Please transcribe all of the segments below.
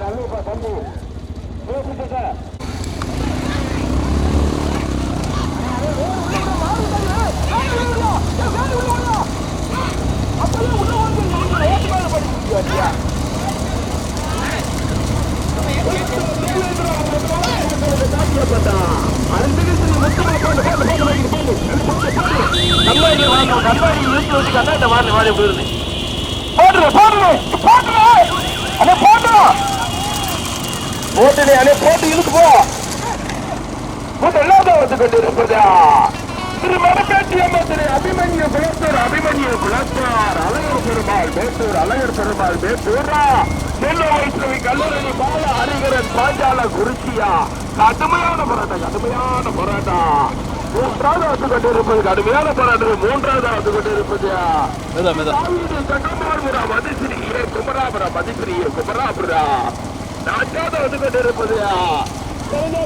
அல்லப்பா தம்பி பேசிட்டு அப்பதான் உள்ள வந்து ஓட்டு மேல படிக்க போட்டு இழுத்து போ எல்லாத்தையும் வந்து கொண்டு இருப்பதா திரு மரப்பேட்டியம்மா திரு அபிமன்யு குலத்தூர் அபிமன்யு குலத்தார் அழகர் பெருமாள் மேட்டூர் அழகர் பெருமாள் மேட்டூரா நெல்லை வைஷ்ணவி கல்லூரணி பால ஹரிகரன் பாஞ்சால குறிச்சியா கடுமையான போராட்டம் மூன்றாவது வந்து கொண்டிருப்பது கடுமையான போராட்டம் மூன்றாவது வந்து கொண்டிருப்பது சட்டமாபுரா மதிசிறியே குமராபுரா மதிசிறியே குமராபுரா நான்காவது வந்து கொண்டிருப்பது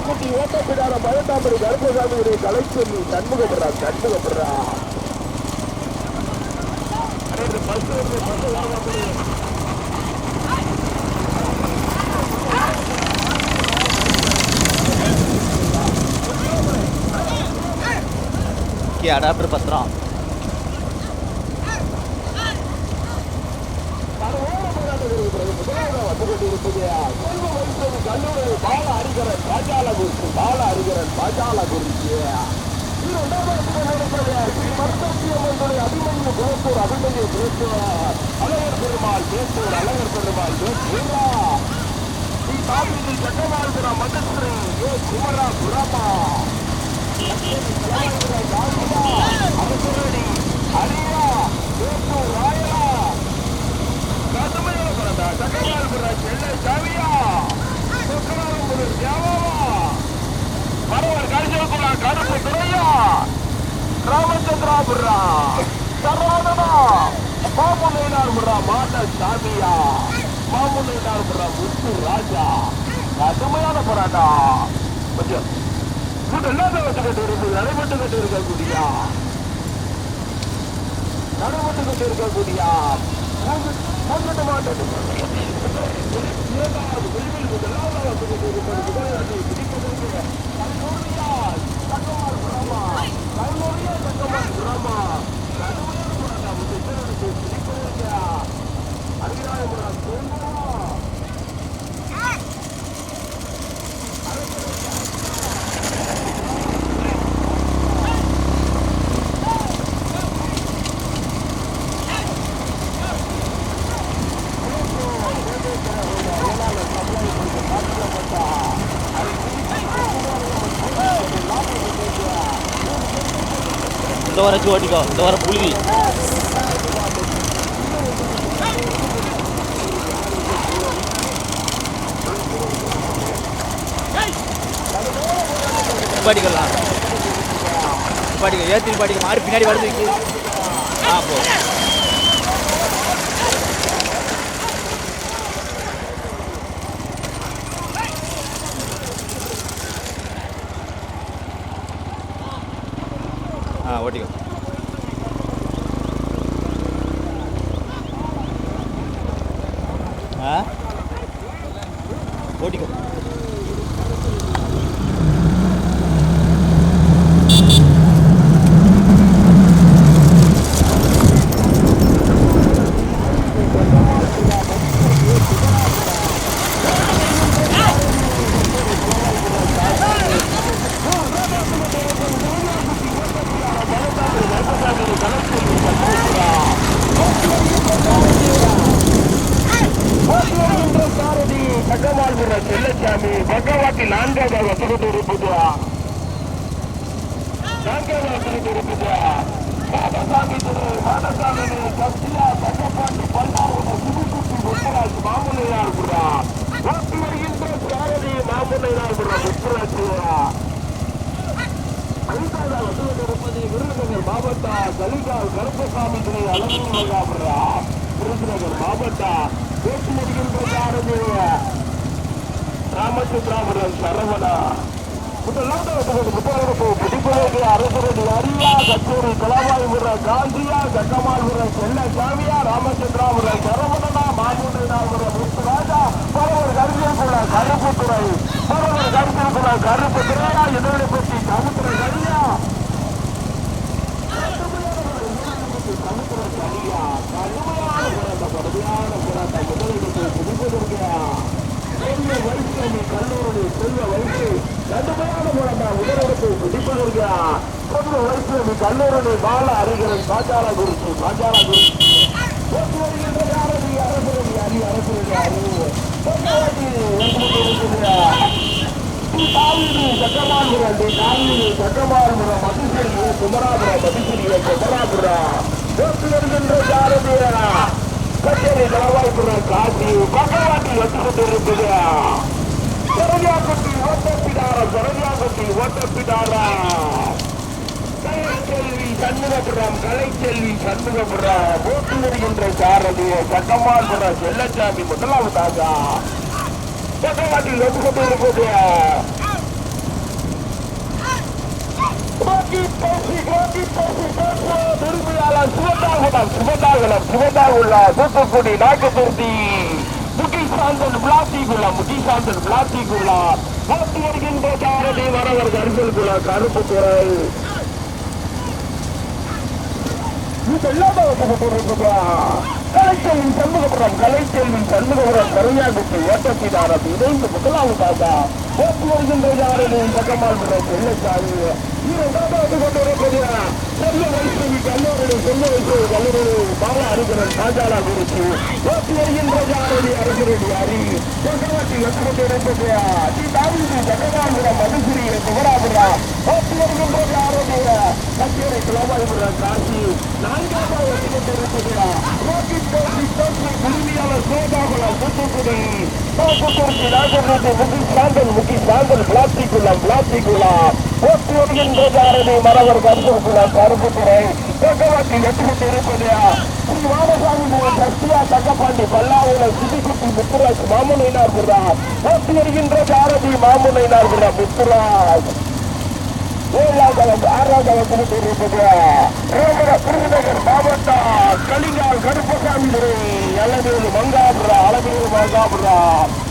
குட்டி ஓட்டப்பிடாத பயத்தாம்பரி கருப்பசாமியுடைய கலைச்சொல்லி சண்முகப்படுறா அடாப்டர் பத்திரம் கல்லூரி பால ஹரிகரன் பாஜால குறிச்சி அபிமன்யு குலத்தூர் அபிமன்யு குலத்தூர் அழகர் பெருமாள் பேசூரா ஸ்ரீ தாமிரி சட்டமாபுரம் மதஸ்ரீ குமரா புரமா அரசுரடி அரியா பேசூர் ராயா கடுமையான பரதா சட்டமாபுரம் சென்னை சாமியா மரவர் கரிசல்குலா கருப்பு துறையா ராமச்சந்திராபுரா சரவணனா மாமுனைனார்புரா மாட்ட சாமியா மாமுனைனார்புரா முத்து ராஜா கடுமையான போராட்டம் கொஞ்சம் எல்லாத்த வச்சுக்கிட்டு இருக்குது நடைபெற்று கட்டு இருக்கக்கூடியா மூன்று மாட்டது இரண்டாவது விழிவில் முதலாவது வச்சுக்கிட்டு இருப்பது விளையாட்டு பிடிப்பதற்கு தக்கமால் புறமா கல்லூரியா தக்கமால் புறமா கடுமையான போராட்டம் பிடிப்பதற்கு அதிகாரம் இந்த வாரம் ஓட்டிக்கோ இந்த வாரம் புழுதி பாடிக்கலாம் பாடிக்க ஏற்றி பாடிக்க மாறி பின்னாடி வருது போ ஓட்டிக்கோ ஓட்டிக்கோ பகவாட்டி நான்காவது வசதி இருப்பது மாதசாமி கட்சியா தங்கப்பாண்டி பல்லாவது புதுக்குட்டி முத்துராஜ் மாமுனையார் புறா ஓட்டி வருகின்ற சாரதி மாமுனையார் புறா முத்துராஜ் ஐந்தாவது வசதி இருப்பது விருதுநகர் மாவட்ட கலிகால் கருப்பசாமி துறை அலமி மகாபுரா விருதுநகர் மாவட்ட பேச்சு வருகின்ற சாரதி ராமச்சந்திராபுரம் சரவணா பிடிப்பதற்கு அரசரடி அரியா கச்சேரி கலாவாய்புரம் காந்தியா கட்டமால்புரம் செல்ல சாமியா ராமச்சந்திராபுரம் சரவணனா மாமுனையாபுரம் முத்துராஜா பலவர் கருதிய கருப்புத்துறை கருப்புத்துறையா இதோட பற்றி சமுத்திர கரியா கல்லூரி செல்வ வயசு கடுமையான மூலமா உடலெடுப்பை பிடிப்பதற்கு கொஞ்ச வயசு கல்லூரி பால அறிஞர் பாஜால குறிச்சி சட்டமாபுரம் மதுசரியை குமராபுரம் மதுசரியை குமராபுரம் போட்டு வருகின்ற ஜாரதியா கச்சேரி தலவாய்புரம் காட்சி பகவாட்டி வந்து கொண்டிருக்குது சரவியாக்குட்டி ஓட்டப்பிடாரா கலைச்செல்வி சண்முகபுரம் போட்டு வருகின்ற சாரதியை சட்டமாபுரம் செல்லச்சாமி முதலாவதாக பகவாட்டில் வந்து கொண்டிருக்குது தூத்துக்குடி நாகதுர்த்தி முகிசாந்தன் பிளாஸ்டிகுள்ளா போட்டு வருகின்ற சாரதி வரவர் கருங்கல்குள்ளா கருப்புத்துறை கலைச்செல்வின் சண்முகபுரம் கருவியாகுட்டி ஓட்டப்பிடாரம் இணைந்து முதலாவதாக போட்டு வருகின்ற சாரதி பக்கமாபுரம் செல்லச்சாமி இரண்டாவது கொண்டிருப்பது செல்ல வைஷ்ணவி கல்லூரி பால அறிஞர் பாஜாலா குறிச்சி போட்டு வருகின்ற சாரதி அரசரடி அறி சக்கரவர்த்தி வந்து கொண்டிருப்பது சக்கராபுரம் மதுசிறி குமராபுரம் போட்டு வருகின்ற சாரதி கச்சேரி குலபாபுரம் காட்சி நான்காவது வந்து கொண்டிருப்பது உரிமையாளர் சோதாகுளம் தூத்துக்குடி முகிசாந்தன் பிளாஸ்டிகுள்ளா போட்டு வருகின்ற சாரதி மரவர் கருப்புத்துறை பகவாட்டி எட்டு கொண்டிருப்பது ஸ்ரீ வாமசாமி சக்தியா தங்கப்பாண்டி பல்லாவுல சிதிக்குட்டி முத்துராஜ் மாமுனைனார் போட்டு வருகின்ற சாரதி மாமுனைனார் முத்துராஜ் விருதுநகர் மாவட்டம் கலிங்கால் கருப்பசாமி துறை அளவேலு மங்காபுரா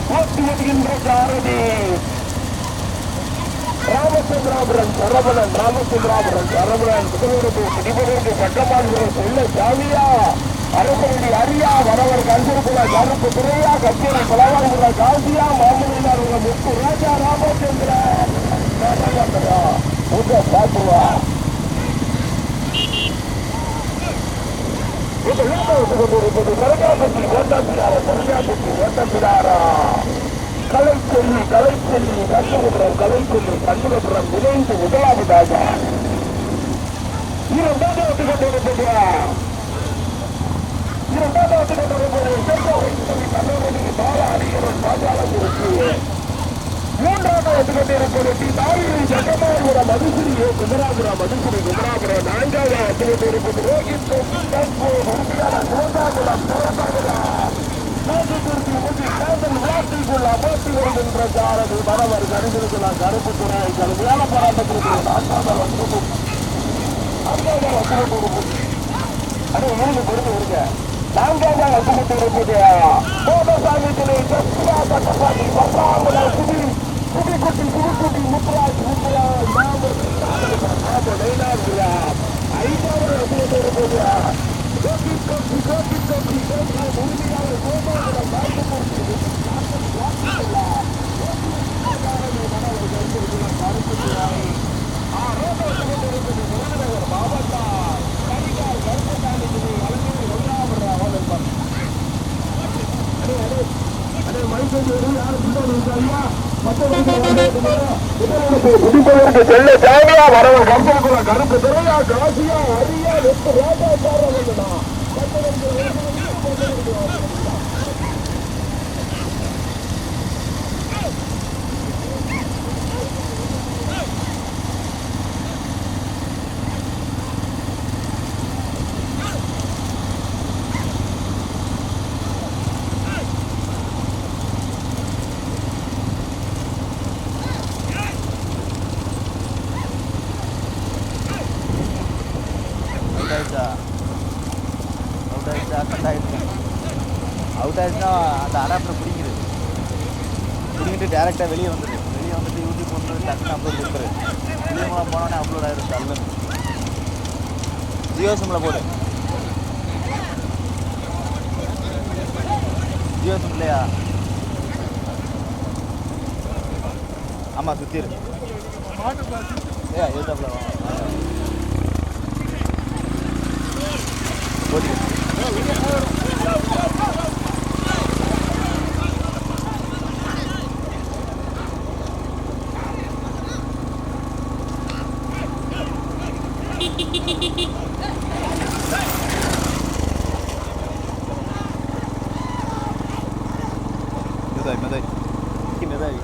போட்டு வருகின்ற சாரதி ராமச்சந்திராபுரம் சரவணன் பிடிப்பதற்கு சட்டமாபுரம் செல்ல சாமியா அரசரடி அரியா வரவர் கருப்புக்குள்ள கருப்பு துறையா கச்சேரி பலவாங்குற காசியா மாமனினார் முத்து ராஜா ராமச்சந்திரன் பாத்துவா ஓட்டப்பிடாரா கலைச்செல்வி சண்முகபுரம் இணைந்து முதலாவதாக இரண்டாவது கொண்டிருப்பது மூன்றாவது கொண்டிருப்பது சட்டமாபுரம் மதுசிறியே குமராபுரம் நான்காவது கொண்டிருப்பது ரோஹித் போட்டி வருகின்ற சாரதி மரவர் கருந்திருக்கலாம் கருப்புத்துறை கடுமையான போராட்டத்திற்கு நான்காவது அசுமத்து இருப்பது கோதசாமி துணை சட்டப்பாட்டி புதுக்குட்டி முத்துராஜ் ஐந்தாவது அசுமத்து இருப்பது செல்ல சாமியா வரவன் கம்பெனிக்குள்ள கருப்பு துறையா காசியா அரியா வெட்டு ராஜாச்சாரம் கட்டாயிடுச்சு போயிட்டு டேரெக்டாக வெளியே வந்துடு. வெளியே வந்துட்டு யூடியூப் வந்து டக்குன்னு அப்லோட் கொடுத்துரு. வெளியே மூலம் போனோடனே அப்லோட் ஆகிடும். அல்லன்னு ஜியோ சிம்மில் போடு. ஜியோ சிம் இல்லையா? ஆமாம் சுற்றிடு. எதுத்தாப்புல ஓகே. மெதாய்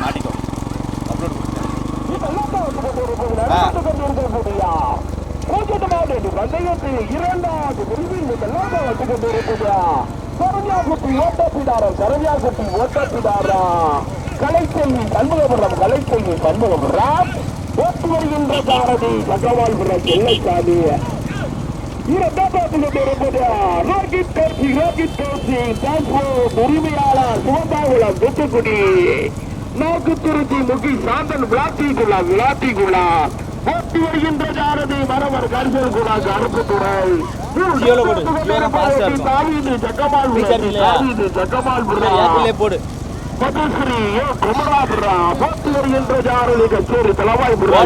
மாட்டிக்கோ. அப்லோட் இரண்டாவது பிரிவில் முதலாக வந்து கொண்டிருக்கிறார் சரண்யாகுட்டி ஓட்டப்பிடாரா கலைச்செல்வி சண்முகபுரம் ஓட்டு வருகின்ற சாரதி பகவான்புரம் செல்லைசாமி. இரண்டாவது கொண்டிருக்கிறார் ரோகித் உரிமையாளர் சிவபாகுளம் தூத்துக்குடி நாக்குத்துருச்சி முகி சாந்தன் விளாத்திகுலா ஓட்டி வருகின்ற சாரதி மரவர் கரிசல் குலா கருப்புத்துறை போடு. மதுஸ்ரீ குமராபுரா போட்டி வருகின்ற சாரதி கச்சேரி தலவாய்புரா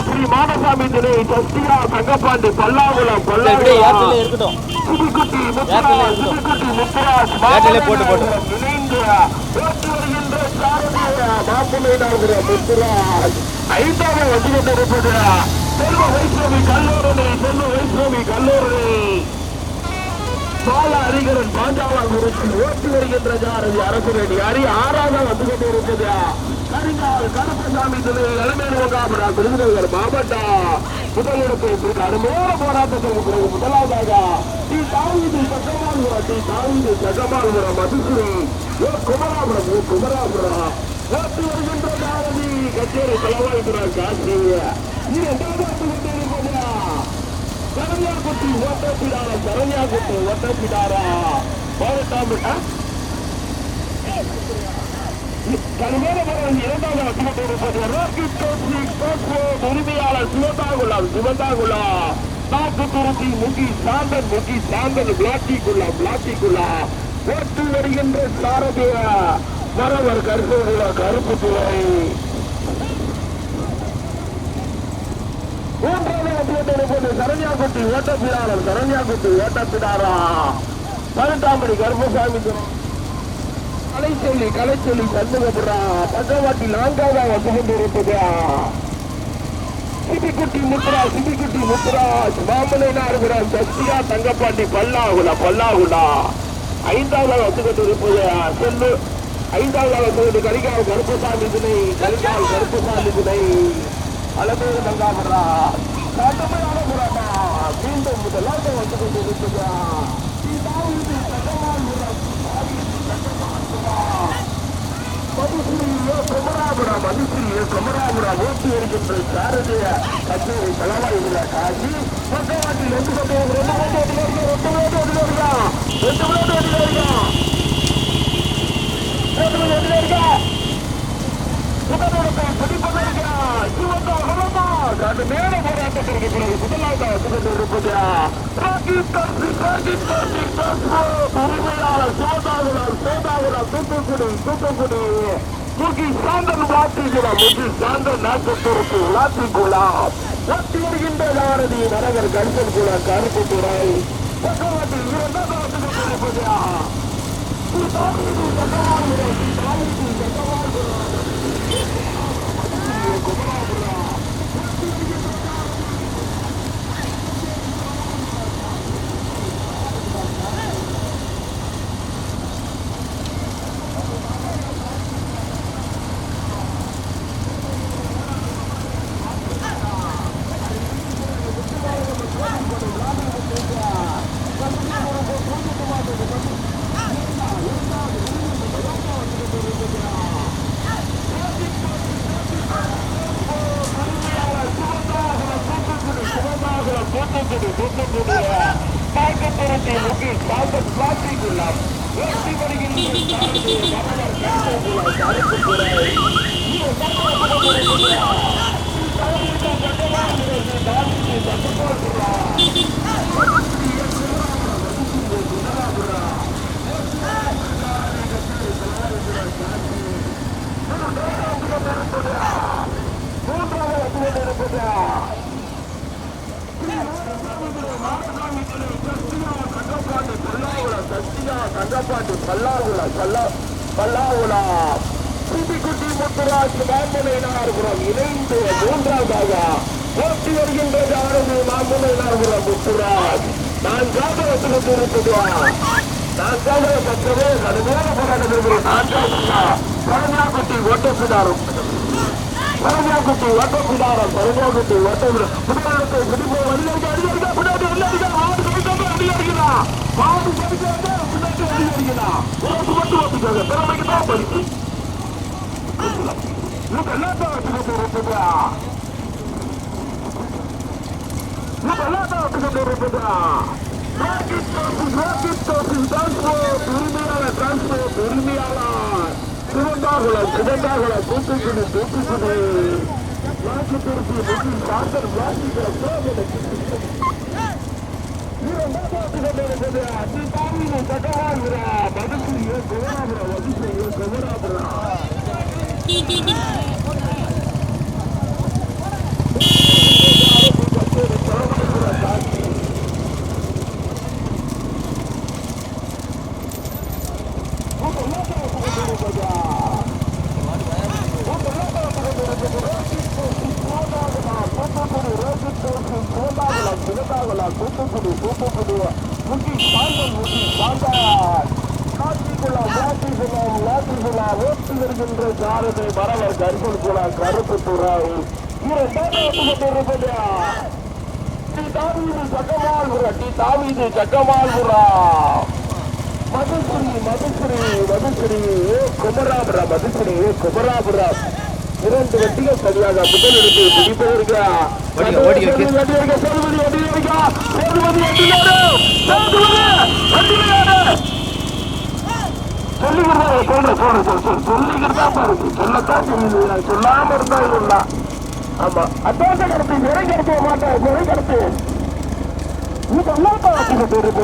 ஸ்ரீ மானசாமி திணை சஸ்தியா தங்கப்பாண்டி பல்லாகுளம் இருக்கட்டும். சுபிக்குட்டி முத்துராஜ் இணைந்து ஓட்டி வருகின்ற சாரதி மாப்பிள்ளையாபுரம் முத்துராஜ். ஐந்தாவது வந்து கொண்டிருப்பது செல்வ வைஷ்ணவி கல்லூரணி பால அறிகரன் பாஞ்சாவால் குறிச்சி ஓட்டி வருகின்ற சாரதி அரசு ரெடி அரி. ஆறாவது வந்து கொண்டிருப்பது கரிங்கால் கருப்பசாமி துணை இளமேலுவங்காபுரம் விருதுநகர் மாவட்டம் முதலிடத்தை அருமையான போராட்டத்திற்கு பிறகு முதலாவதாக டி தாவீது சகமால்புரம் மதுசுரி குமராபுரம் ஓட்டி வருகின்ற சாரதி கச்சேரி தலவாய்புரம் காட்சி. இரண்டாவது வந்து கொண்டிருப்பது சரண்யாகுட்டி ஓட்டப்பிடாரா கடுமையான போராட்டம். இரண்டாவது வந்து கொண்டிருப்பது உரிமையாளர் சிவந்தாகுலா நாக்குத்துருத்தி முகி சாந்தன் பிளாட்டிக்குள்ளா ஓட்டு வருகின்ற சாரதிய மரவர் கருப்புத்துறை. மூன்றாவது வந்து கொண்டிருப்பது சரண்யாகுட்டி ஓட்டப்பிடாரா 18ஆம் படி கருப்பசாமி கலைச்சொல்லி சண்முகபுரா பகவாட்டி 4வது வந்து கொண்டிருப்பது சிபிக்குட்டி முத்துராஜ் மாமலைநாடுபுரம் சஸ்தியா தங்கப்பாண்டி பல்லாகுலா 5வது வந்து கொண்டிருப்பது செல்லு 5வது வந்து கரிகால் கருப்பசாமி துணை அலமேறு தங்காபுரா கடுமையான புறாமா மீண்டும் முதலாக வந்து கொண்டிருப்பது குமராபுரம் ஓட்டி வருகின்ற சாரதிய கச்சேரி தலவாய்புர காட்சி. பக்கவாட்டில் ரெண்டு மேல போராட்டத்திற்கு பிறகு முதலாவது வந்து கொண்டிருப்பது உரிமையாளர் சோதாகுலம் தூத்துக்குடி முகி சாந்தன் நாட்டுத்துறைக்கு விளாத்திக்குள்ளா ஓட்டி வருகின்ற சாரதி நரகர் கரிசல் குலா கருப்புத்துறை. பக்கவாட்டில் இரண்டாவது வந்து கொண்டிருப்பது பாக்கத்திரத்தை முக்கி பாக்கத் பிளாஸ்டிக்குள்ளாம் வெற்றி வருகின்ற தங்கப்பாட்டு பல்லாகுலா குட்டி முத்துராஜ் மாம்புலையினார்புரம் இணைந்து மூன்றாவதாக போட்டி வருகின்றது ஆனது மாம்புலையினார்புரம் முத்துராஜ் நான் காதலத்துக்கு இருப்பதா நான் காதல பக்கமே கடுமையான போராட்டம் பரஞ்சாக்குட்டி ஓட்டப்பிடாரும் பரஞ்சாக்குட்டி ஓட்டப்பிடாரம் பரஞ்சாக்குட்டி ஓட்டப்பிடாரம் புதுநாளத்தை பிடிப்போ வழியாக அடிக்க பின்னாடி அடிக்கிறா பாம்பு படிக்கிறாங்க பின்னாடி அடிக்கிறா ஓட்டு மட்டும் ஓட்டுக்காங்க திறமைக்கு தான் படிப்பு எல்லாத்தான் வச்சுக்கிட்டு இருப்பதா எல்லாத்தான் வச்சுக்கிட்டு இருப்பதா உரிமையாளர் சிவந்தாகுளம் தூத்துக்குடி வாக்குத்திருப்பி சாத்தர் வாசிக்கிற சகவாபுரா மதுசூரிய குமராபுரா வதிசையோ குமராபுரா சக்கமால்புரா மதுஸ்ரீ குமராபுரா குமராபுரா இரண்டு வண்டிகள் சரியாக முதலிடத்தை பிடிப்பதற்காக சொல்லாம இருந்தா இல்ல ஆமா அட்வான்ஸ் கடத்து முறை கடத்த மாட்டேன் முறை கடத்து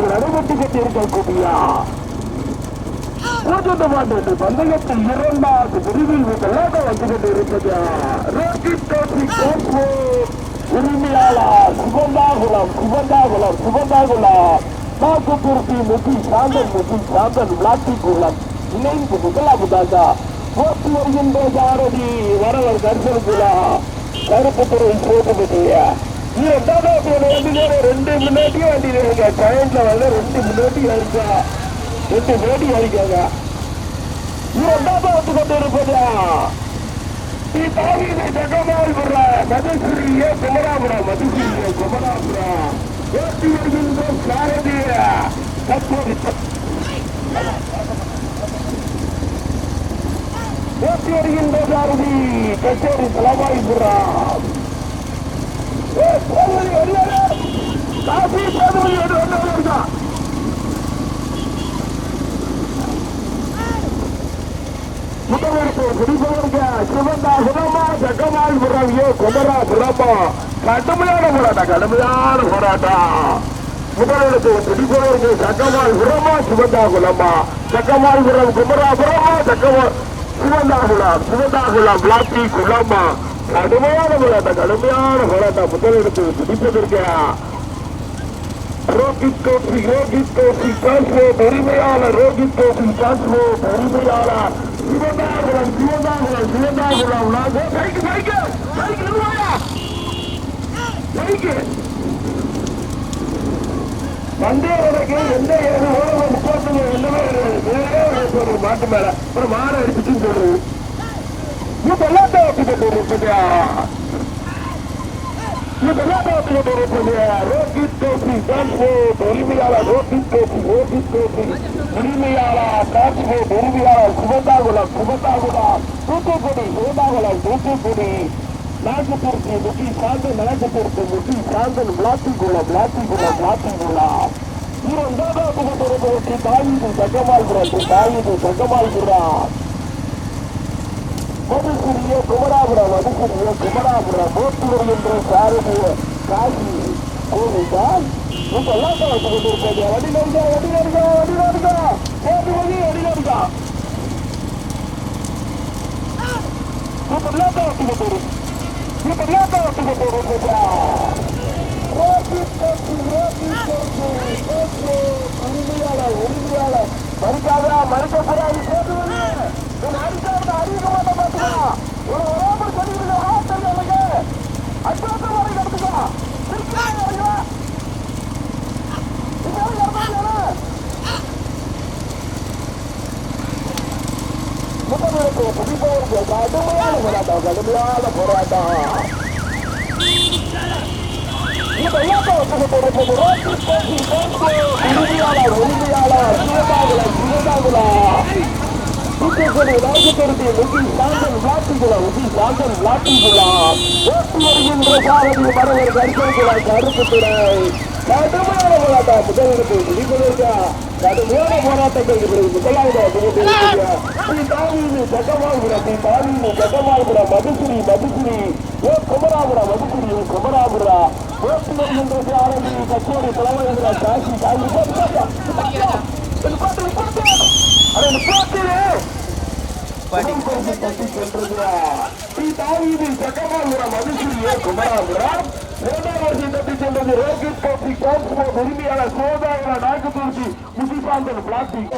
நடைபெற்று கட்டி இருக்கக்கூடியா ஊர்ஜித்த மாட்டு பந்தயத்தில் இரண்டாவது பிரிவில் கல்லாக வந்துகிட்டு இருப்பதா உரிமையாளர் சுகந்தாகுளம் நாக்குப்பூர்த்தி முத்தி சாந்தன் விளாத்திக்குளம் இணைந்து முதலாவதாக போட்டி வருகின்ற சாரதி வரவர் தரிசனக்குலா கருப்புத்துறை சோதனைய ரெண்டு முன்னாடியும் வண்டி இருக்க டைம்ல வந்து ரெண்டு முன்னாடி இருக்கா ரெண்டு முன்னாடி அடிக்காங்க இரண்டாவது வந்து கொண்டு இருப்பதா ஜகமால்புரா மதுஸ்ரீய குமராபுரா போட்டி வருகின்ற சாரதிய போட்டி வருகின்ற சாரதி கச்சேரி தலவாய்புரா காசி சேதுபதி இருக்கா முதலிடத்தை பிடிப்பதற்கு சிவந்தாகுளமா ஜக்கமால்புரம் குமராபுரமா கடுமையான போராட்டம் முதலிடத்தை பிடிப்பதற்கு ஜக்கமால்புரமா சிவந்தாகுளமா ஜக்கமால்புரம் குமராபுரமா சிவந்தாகுளம் பிளாத்தி குளமா கடுமையான போராட்டம் முதலிடத்தை பிடிப்பதற்கு ரோஹித் கோசி டிரான்ஸ்போர்ட் உரிமையாளர் சிவந்தாகுளம் வந்தேவனுக்கு எந்த முப்பத்தி எல்லாமே மாட்டு மேல அப்புறம் மாடு அடிச்சுட்டு சொல்றது எல்லாத்த வச்சுக்கிட்டு இருப்பதா ரோஹித் கோசி டிரான்ஸ்போர்ட் உரிமையாளர் சிவந்தாகுளம் தூத்துக்குடி நாகப்பூருக்கு முக்கி சாந்தன் நாகப்பூருக்கு முக்கி சாந்தன் விளாத்திக்குள்ள இரண்டாவது தாயிது தக்கமால்புரம் மதுசிறிய குமராபுரம் போட்டு வருகின்ற சாரதிய காசி கோவில்தான் இதெல்லாம் கலந்து கொண்டிருப்பது அடிநடிகா மறுக்கப்படாது கடுமையான போராட்டம் கடுமையான போராட்டங்கள் முதலாவது மதுசுரி குமராபுரம் கச்சோடி தலைவர் காசி குமராபுரம் இரண்டாவது தட்டி சென்றது ரோகித் கோப்பி டிரான்ஸ்போர்ட் உரிமையாளர் சோதாகர நாகத்தூர்ச்சி முசிசாந்தன் பிளாஸ்டிக்